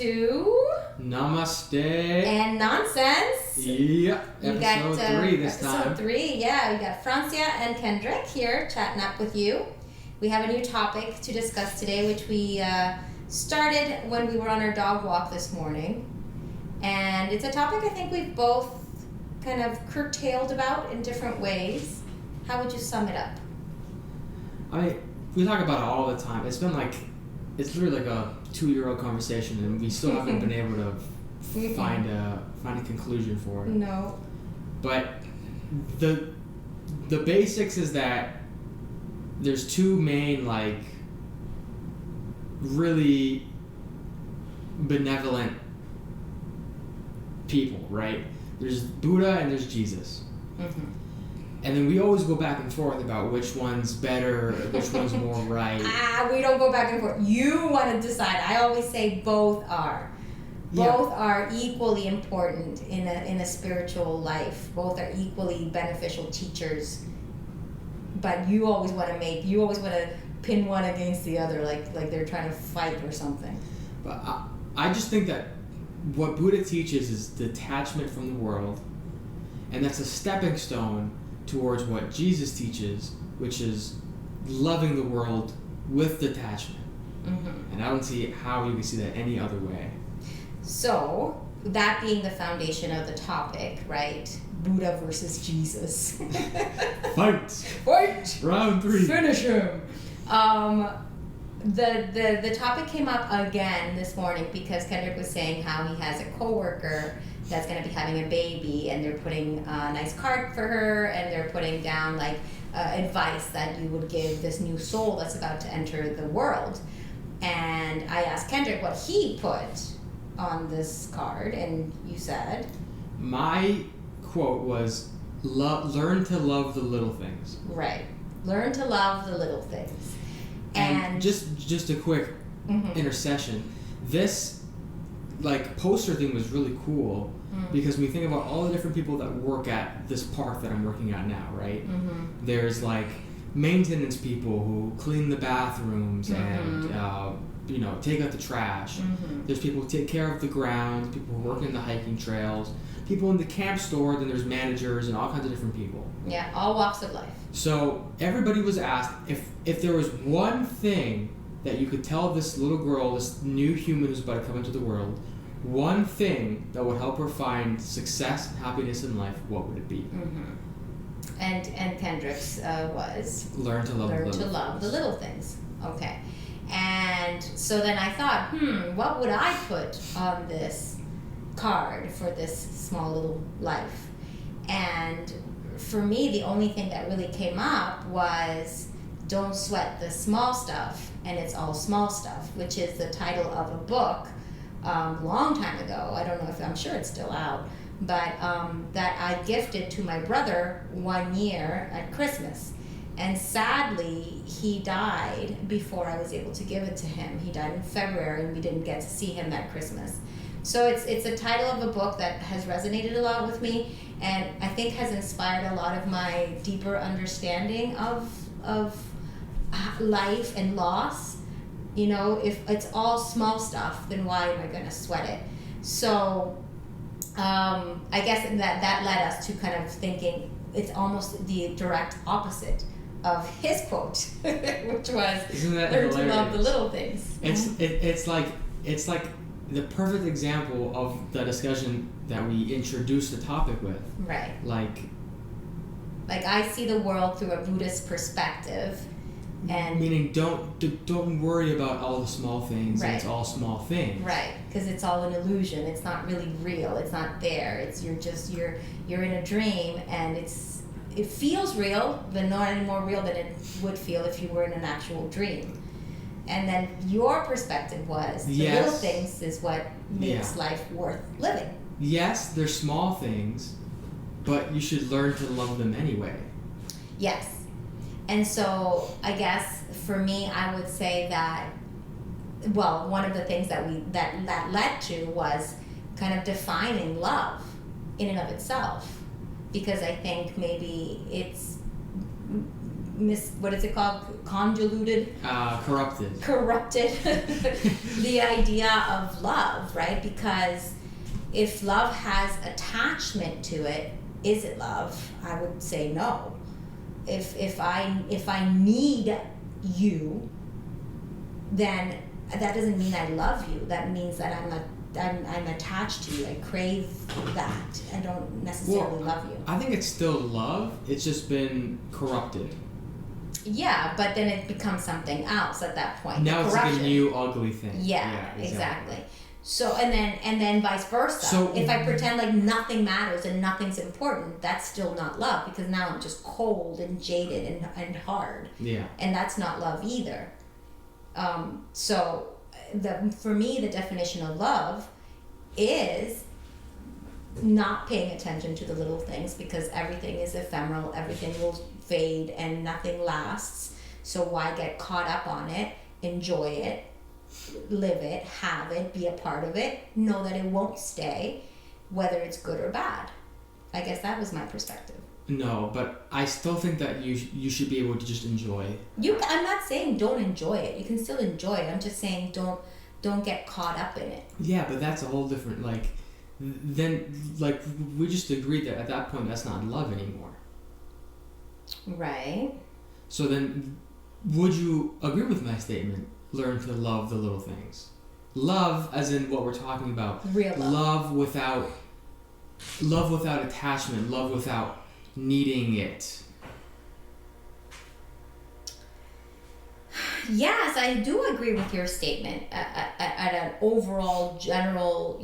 to Namaste and Nonsense. Yeah, episode 3 this time. Episode 3, yeah. We got Francia and Kendrick here chatting up with you. We have a new topic to discuss today, which we started when we were on our dog walk this morning. And it's a topic I think we've both kind of curtailed about in different ways. How would you sum it up? We talk about it all the time. It's literally like a 2-year-old conversation, and we still haven't been able to find a conclusion for it. No. But the basics is that there's two main, really benevolent people, right? There's Buddha and there's Jesus. Mm-hmm. And then we always go back and forth about which one's better, which one's more right. We don't go back and forth. You want to decide. I always say both are. Both are equally important in a spiritual life. Both are equally beneficial teachers. But you always want to pin one against the other, like they're trying to fight or something. But I just think that what Buddha teaches is detachment from the world, and that's a stepping stone towards what Jesus teaches, which is loving the world with detachment. Mm-hmm. And I don't see how you can see that any other way. So, that being the foundation of the topic, right? Buddha versus Jesus. Fight! Round 3. Finish him! The topic came up again this morning because Kendrick was saying how he has a coworker that's going to be having a baby, and they're putting a nice card for her, and they're putting down advice that you would give this new soul that's about to enter the world. And I asked Kendrick what he put on this card, and you said? My quote was, learn to love the little things. Right. Learn to love the little things. And just a quick intercession. This poster thing was really cool because we think about all the different people that work at this park that I'm working at now, right? Mm-hmm. There's maintenance people who clean the bathrooms and take out the trash. Mm-hmm. There's people who take care of the grounds, people who work in the hiking trails, people in the camp store, then there's managers and all kinds of different people. Yeah, all walks of life. So everybody was asked if there was one thing that you could tell this little girl, this new human who's about to come into the world, one thing that would help her find success and happiness in life, what would it be? Mm-hmm. And Kendrick's was? Learn to love the little things. Okay. And so then I thought, what would I put on this card for this small little life? And for me, the only thing that really came up was don't sweat the small stuff, and it's all small stuff, which is the title of a book long time ago. I don't know I'm sure it's still out, but that I gifted to my brother 1 year at Christmas. And sadly, he died before I was able to give it to him. He died in February, and we didn't get to see him that Christmas. So it's a title of a book that has resonated a lot with me, and I think has inspired a lot of my deeper understanding of life and loss. If it's all small stuff, then why am I going to sweat it? So I guess that led us to kind of thinking it's almost the direct opposite of his quote, which was learn to love the little things. It's like the perfect example of the discussion that we introduced the topic with. Right. Like I see the world through a Buddhist perspective, and meaning don't worry about all the small things. Right. It's all small things. Right, because it's all an illusion. It's not really real. It's not there. You're in a dream, and it feels real, but not any more real than it would feel if you were in an actual dream. And then your perspective was the little things is what makes life worth living. Yes, they're small things, but you should learn to love them anyway. Yes. And so I guess for me, I would say that, one of the things that led to was kind of defining love in and of itself. Because I think maybe what is it called? Convoluted? Corrupted the idea of love, right? Because if love has attachment to it, is it love? I would say no. If I need you, then that doesn't mean I love you. That means that I'm attached to you. I crave that. I don't necessarily love you. I think it's still love. It's just been corrupted. Yeah, but then it becomes something else at that point. Now it's like a new ugly thing. Yeah, exactly. So and then vice versa. So if I pretend like nothing matters and nothing's important, that's still not love, because now I'm just cold and jaded and hard. Yeah. And that's not love either. For me, the definition of love is not paying attention to the little things, because everything is ephemeral, everything will fade and nothing lasts. So why get caught up on it? Enjoy it, live it, have it, be a part of it, know that it won't stay, whether it's good or bad. I guess that was my perspective. No, but I still think that you should be able to just enjoy. I'm not saying don't enjoy it. You can still enjoy it. I'm just saying don't get caught up in it. Yeah, but that's a whole different, then we just agreed that at that point that's not love anymore. Right. So then, would you agree with my statement? Learn to love the little things. Love, as in what we're talking about. Real love. Love without attachment. Love without needing it. Yes, I do agree with your statement at an overall general,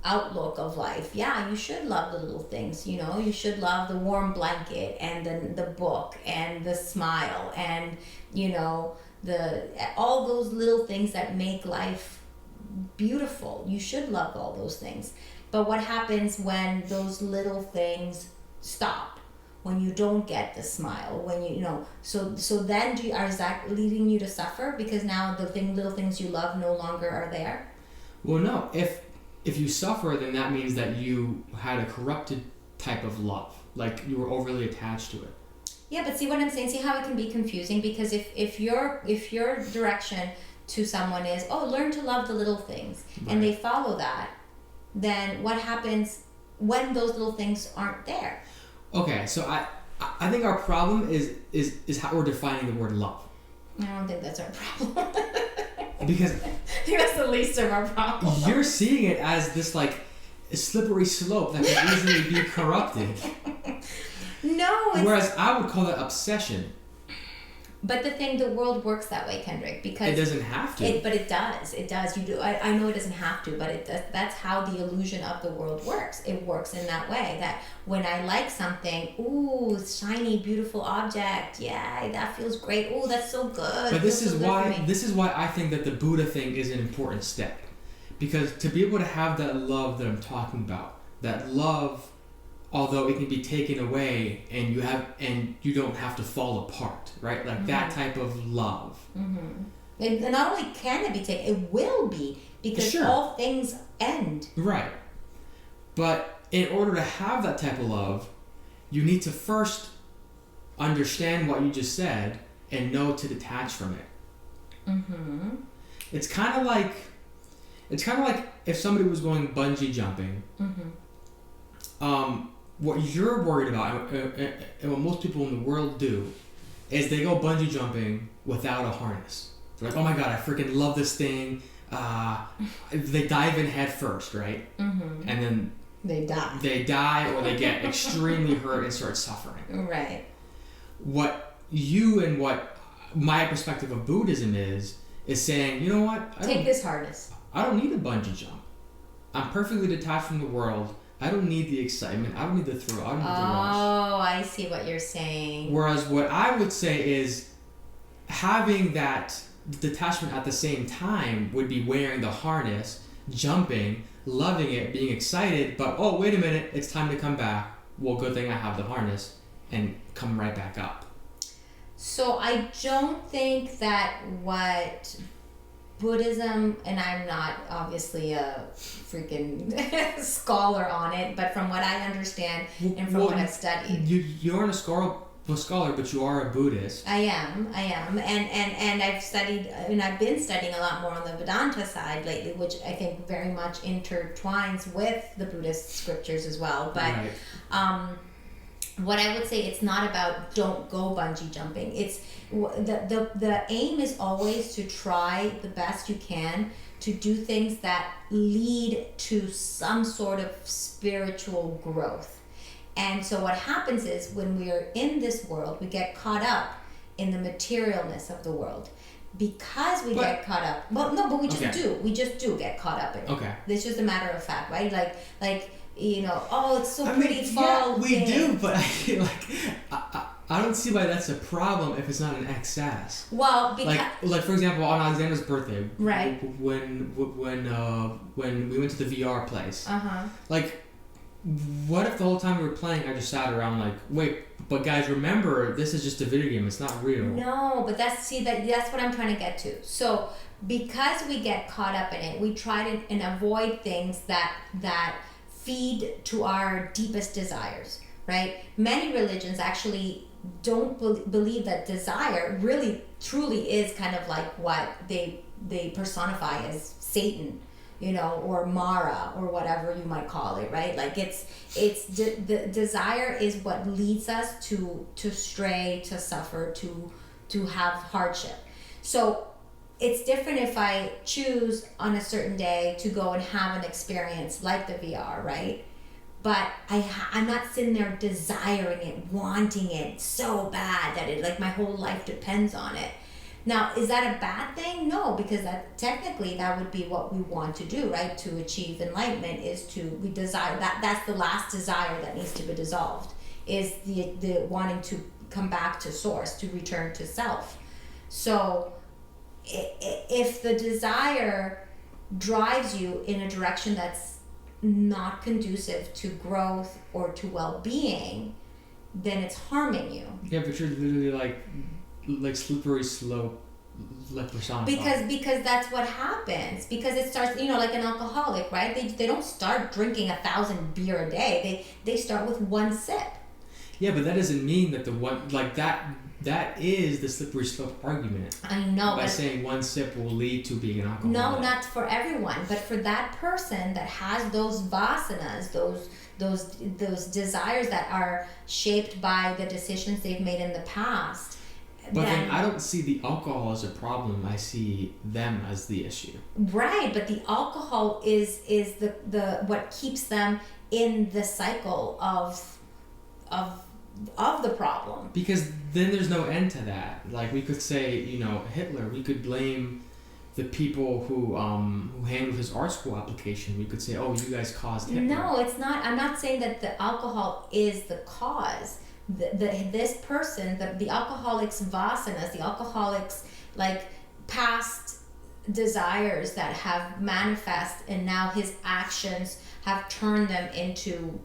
outlook of life. Yeah, you should love the little things. You should love the warm blanket and the book and the smile and all those little things that make life beautiful. You should love all those things. But what happens when those little things stop? When you don't get the smile, when so then is that leading you to suffer because now the little things you love no longer are there? Well, no. If you suffer, then that means that you had a corrupted type of love, like you were overly attached to it. Yeah, but see what I'm saying? See how it can be confusing? Because if your direction to someone is, learn to love the little things, right, and they follow that, then what happens when those little things aren't there? Okay, so I think our problem is how we're defining the word love. I don't think that's our problem. Because I think that's the least of our problem. You're seeing it as this a slippery slope that can easily be corrupted. No. Whereas I would call that obsession. But the world works that way, Kendrick, because it doesn't have to. But it does. It does. You do. I know it doesn't have to, but it does. That's how the illusion of the world works. It works in that way. That when I like something, ooh, shiny, beautiful object. Yeah, that feels great. Ooh, that's so good. But this is why I think that the Buddha thing is an important step, because to be able to have that love that I'm talking about, that love, although it can be taken away and you don't have to fall apart, right? Like that type of love. Mm-hmm. And not only can it be taken, it will be, because all things end. Right. But in order to have that type of love, you need to first understand what you just said and know to detach from it. Mm-hmm. It's kind of like if somebody was going bungee jumping. Mm-hmm. What you're worried about, and what most people in the world do, is they go bungee jumping without a harness. They're like, oh my god, I freaking love this thing. They dive in head first, right? Mm-hmm. And then they die, or they get extremely hurt and start suffering. Right. What my perspective of Buddhism is saying, you know what? Take this harness. I don't need a bungee jump. I'm perfectly detached from the world. I don't need the excitement. I don't need the thrill. I don't need the rush. Oh, I see what you're saying. Whereas what I would say is having that detachment at the same time would be wearing the harness, jumping, loving it, being excited, but oh, wait a minute, it's time to come back. Well, good thing I have the harness, and come right back up. So I don't think that what Buddhism, and I'm not obviously a freaking scholar on it, but from what I understand and from what I've studied. You aren't a a scholar, but you are a Buddhist. I am, and I've studied, and I've been studying a lot more on the Vedanta side lately, which I think very much intertwines with the Buddhist scriptures as well. But what I would say, it's not about don't go bungee jumping. It's the aim is always to try the best you can to do things that lead to some sort of spiritual growth. And so what happens is when we are in this world, we get caught up in the materialness of the world. Because we get caught up, we just do get caught up in it. Okay. It's just a matter of fact, right? Like it's so pretty fall. Yeah, we do, but I feel like I don't see why that's a problem if it's not an excess. Well, because like for example, on Alexander's birthday, right? When we went to the VR place, like, what if the whole time we were playing, I just sat around like, wait, but guys, remember, this is just a video game. It's not real. No, but that's what I'm trying to get to. So because we get caught up in it, we try to and avoid things that feed to our deepest desires, right? Many religions actually don't believe that desire really truly is kind of like what they personify as Satan, or Mara, or whatever you might call it, right? Like the desire is what leads us to stray, to suffer, to have hardship. So it's different if I choose on a certain day to go and have an experience like the VR, right? But I'm not sitting there desiring it, wanting it so bad that it, like, my whole life depends on it. Now, is that a bad thing? No, because that would be what we want to do, right? To achieve enlightenment is we desire that's the last desire that needs to be dissolved, is the wanting to come back to source, to return to self. So if the desire drives you in a direction that's not conducive to growth or to well-being, then it's harming you. Yeah, but you're literally like slippery slope, like personified. Because that's what happens. Because it starts, like an alcoholic, right? They don't start drinking 1,000 beer a day. They start with one sip. Yeah, but that doesn't mean that the one, like, that is the slippery slope argument. I know. By saying one sip will lead to being an alcoholic. No, not for everyone, but for that person that has those vasanas, those desires that are shaped by the decisions they've made in the past. But then I don't see the alcohol as a problem. I see them as the issue. Right, but the alcohol is the what keeps them in the cycle of the problem. Because then there's no end to that. Like, we could say, Hitler. We could blame the people who handled his art school application. We could say, oh, you guys caused Hitler. No, it's not. I'm not saying that the alcohol is the cause. This person, the alcoholic's vasanas, the alcoholic's, like, past desires that have manifest, and now his actions have turned them into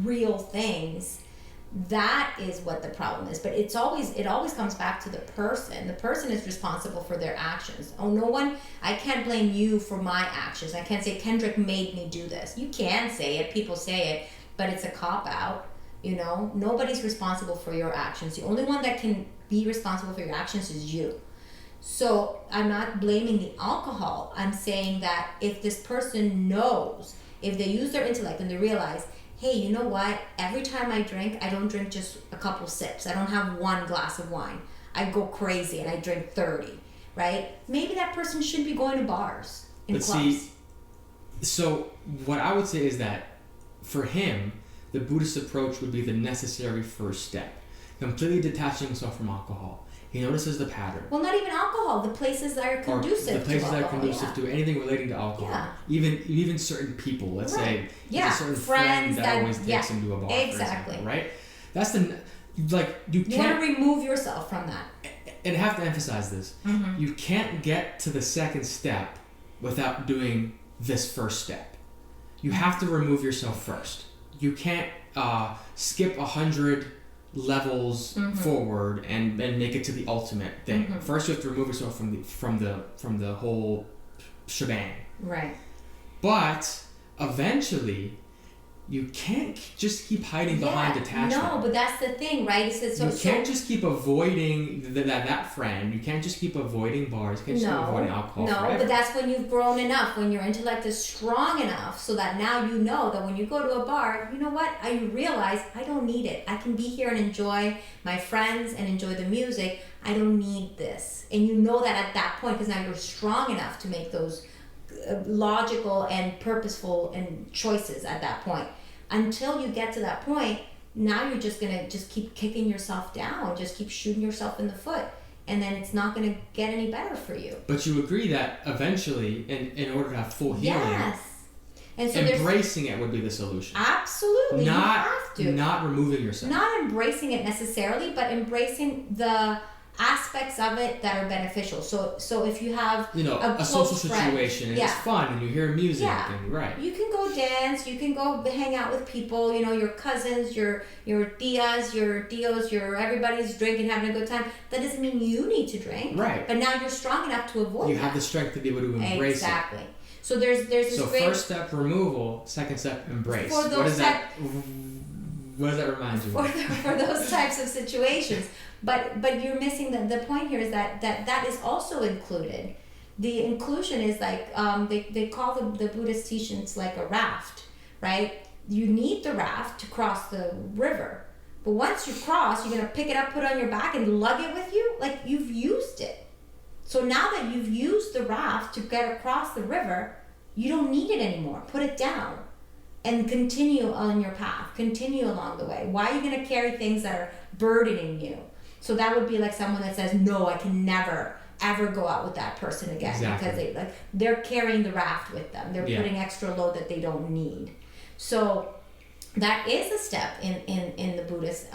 real things. That is what the problem is. But it always comes back to the person. The person is responsible for their actions. I can't blame you for my actions. I can't say Kendrick made me do this. You can say it, people say it, but it's a cop-out. Nobody's responsible for your actions. The only one that can be responsible for your actions is you. So I'm not blaming the alcohol. I'm saying that if this person knows, if they use their intellect and they realize, hey, you know what? Every time I drink, I don't drink just a couple sips. I don't have one glass of wine. I go crazy and I drink 30, right? Maybe that person shouldn't be going to bars and clubs. See, so what I would say is that for him, the Buddhist approach would be the necessary first step. Completely detaching himself from alcohol. He notices the pattern. Well, not even alcohol. The places that are conducive to alcohol. The places that are conducive to anything relating to alcohol. Yeah. Even certain people. Let's say a certain friend that always takes him to a bar. Exactly. For example, right? That's you can't. You want to remove yourself from that. And I have to emphasize this. Mm-hmm. You can't get to the second step without doing this first step. You have to remove yourself first. You can't skip 100 levels forward and make it to the ultimate thing. Mm-hmm. First, you have to remove yourself from the whole shebang. Right. But eventually, you can't just keep hiding behind detachment. No, but that's the thing, right? You can't just keep avoiding that friend. You can't just keep avoiding bars. You can't just keep avoiding alcohol forever. But that's when you've grown enough, when your intellect is strong enough, so that now you know that when you go to a bar, you know what? I realize I don't need it. I can be here and enjoy my friends and enjoy the music. I don't need this. And you know that at that point, because now you're strong enough to make those logical and purposeful and choices at that point. Until you get to that point, now you're just gonna just keep kicking yourself down, just keep shooting yourself in the foot, and then it's not gonna get any better for you. But you agree that eventually, in order to have full healing, and so embracing it would be the solution. Absolutely, you have to. Not removing yourself. Not embracing it necessarily, but embracing the aspects of it that are beneficial. So if you have a social situation and it's fun and you hear music and you can go dance, you can go hang out with people, your cousins, your tias, your tios, everybody's drinking, having a good time. That doesn't mean you need to drink. Right. But now you're strong enough to avoid You have the strength to be able to embrace exactly. So there's this first step, removal. Second step, embrace. What does that remind you of? For those types of situations. But you're missing the point here is that is also included. The inclusion is like they call the Buddhist teachings like a raft, right? You need the raft to cross the river, but once you cross, you're gonna pick it up, put it on your back, and lug it with you. Like you've used it. So now that you've used the raft to get across the river, you don't need it anymore. Put it down and continue on your path. Continue along the way. Why are you gonna carry things that are burdening you? So that would be like someone that says, no, I can never, ever go out with that person again. Exactly. Because they're carrying the raft with them. They're putting extra load that they don't need. So that is a step in the Buddhist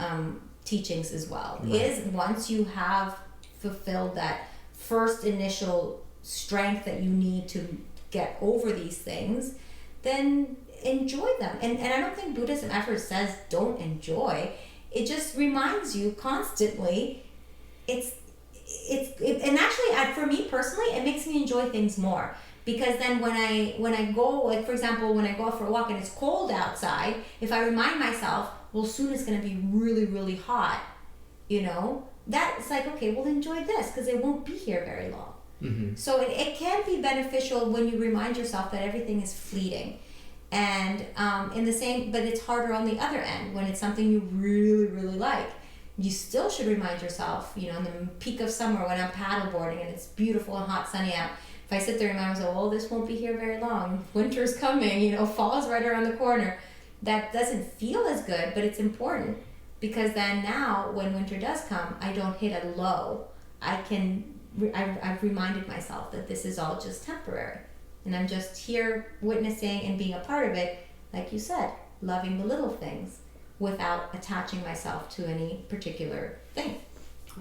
teachings as well. Right. Is once you have fulfilled that first initial strength that you need to get over these things, then enjoy them. And I don't think Buddhism ever says don't enjoy. It just reminds you constantly. And actually, for me personally, it makes me enjoy things more, because then when I go, like for example, when I go out for a walk and it's cold outside, if I remind myself, well, soon it's going to be really, really hot, that's like, okay, well, enjoy this because it won't be here very long. Mm-hmm. So it can be beneficial when you remind yourself that everything is fleeting. And but it's harder on the other end when it's something you really, really like. You still should remind yourself, in the peak of summer when I'm paddleboarding and it's beautiful and hot, sunny out. If I sit there and remind myself, this won't be here very long. Winter's coming, fall's right around the corner. That doesn't feel as good, but it's important, because then now when winter does come, I don't hit a low. I've reminded myself that this is all just temporary. And I'm just here witnessing and being a part of it, like you said, loving the little things without attaching myself to any particular thing.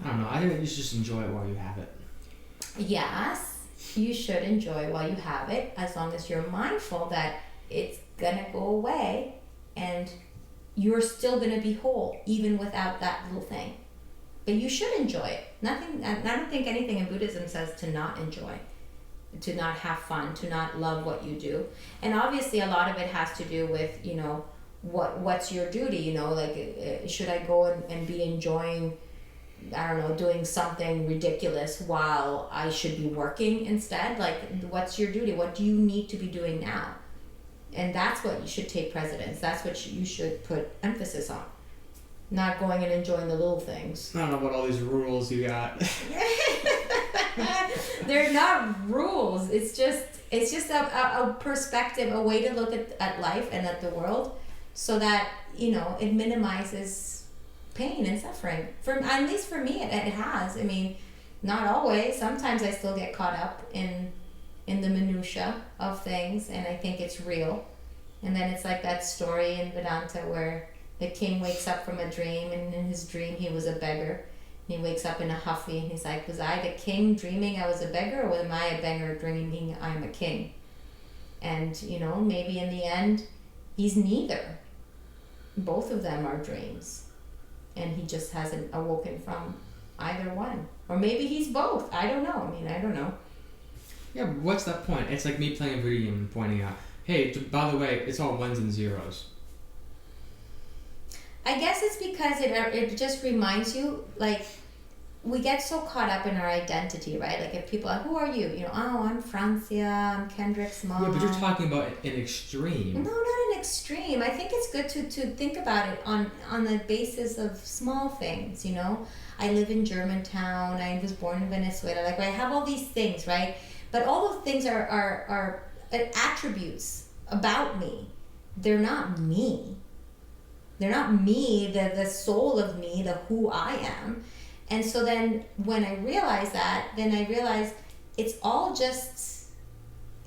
I don't know. I think you should just enjoy it while you have it. Yes, you should enjoy while you have it, as long as you're mindful that it's going to go away and you're still going to be whole, even without that little thing. But you should enjoy it. I don't think anything in Buddhism says to not enjoy, to not have fun, to not love what you do. And obviously a lot of it has to do with, what's your duty, like should I go and be enjoying, I don't know, doing something ridiculous while I should be working instead? Like, what's your duty? What do you need to be doing now? And that's what you should take precedence. That's what you should put emphasis on. Not going and enjoying the little things. I don't know what all these rules you got. They're not rules. It's just a perspective, a way to look at life and at the world, so that it minimizes pain and suffering. At least for me, it has. I mean, not always. Sometimes I still get caught up in the minutia of things, and I think it's real. And then it's like that story in Vedanta where the king wakes up from a dream, and in his dream he was a beggar. And he wakes up in a huffy, and he's like, was I the king dreaming I was a beggar, or am I a beggar dreaming I'm a king? And, maybe in the end, he's neither. Both of them are dreams. And he just hasn't awoken from either one. Or maybe he's both. I don't know. I don't know. Yeah, but what's that point? It's like me playing a video game and pointing out, hey, by the way, it's all ones and zeros. I guess it's because it just reminds you, like, we get so caught up in our identity, right? Like, if people are, who are you? You know, oh, I'm Francia, I'm Kendrick's mom. Yeah, but you're talking about an extreme. No, not an extreme. I think it's good to think about it on the basis of small things, you know? I live in Germantown, I was born in Venezuela, like, I have all these things, right? But all those things are attributes about me. They're not me. They're not me, the soul of me, the who I am. And so then when I realize that, then I realize it's all just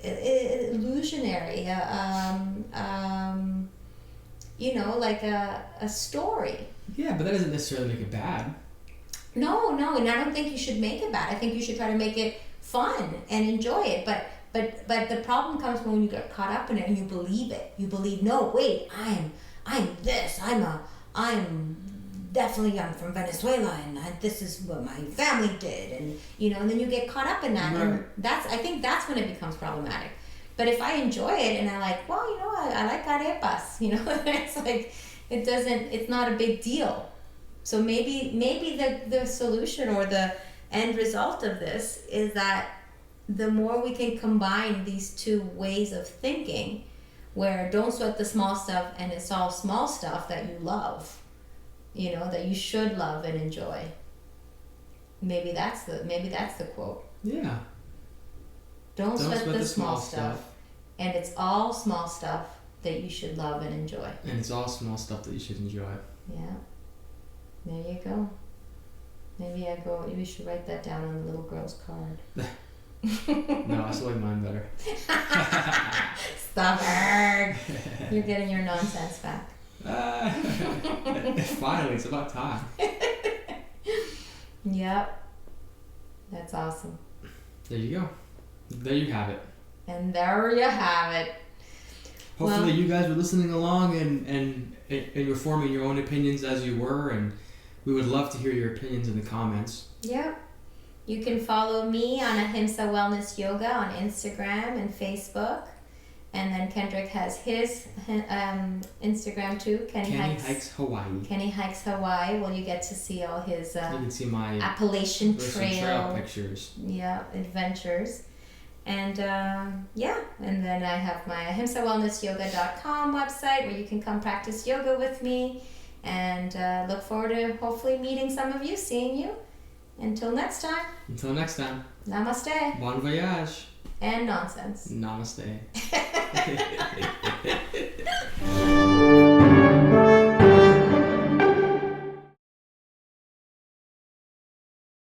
illusionary, you know, like a story. Yeah, but that doesn't necessarily make it bad. No, and I don't think you should make it bad. I think you should try to make it fun and enjoy it. But the problem comes when you get caught up in it and you believe it. You believe, no, wait, I'm this. I'm from Venezuela, and this is what my family did, and you know, and then you get caught up in that, right. And I think that's when it becomes problematic. But if I enjoy it and I like, well, you know, I like arepas, you know, it's like it's not a big deal. So maybe the solution or the end result of this is that the more we can combine these two ways of thinking, where don't sweat the small stuff and it's all small stuff that you love, you know, that you should love and enjoy. Maybe that's the quote. Yeah. Don't sweat the small stuff. And it's all small stuff that you should love and enjoy. And it's all small stuff that you should enjoy. Yeah. There you go. Maybe we should write that down on the little girl's card. No, I still like mine better. Stubborn. You're getting your nonsense back. Finally, it's about time. Yep. That's awesome. There you go. There you have it. And there you have it. Hopefully you guys were listening along and you're forming your own opinions as you were, and we would love to hear your opinions in the comments. Yep. You can follow me on Ahimsa Wellness Yoga on Instagram and Facebook. And then Kendrick has his Instagram too. Kenny Hikes Hawaii. Kenny Hikes Hawaii. Well, you get to see all his you can see my Appalachian Trail pictures. Yeah, adventures. And and then I have my ahimsawellnessyoga.com website where you can come practice yoga with me. And look forward to hopefully meeting some of you, seeing you. Until next time. Namaste. Bon voyage. And nonsense. Namaste.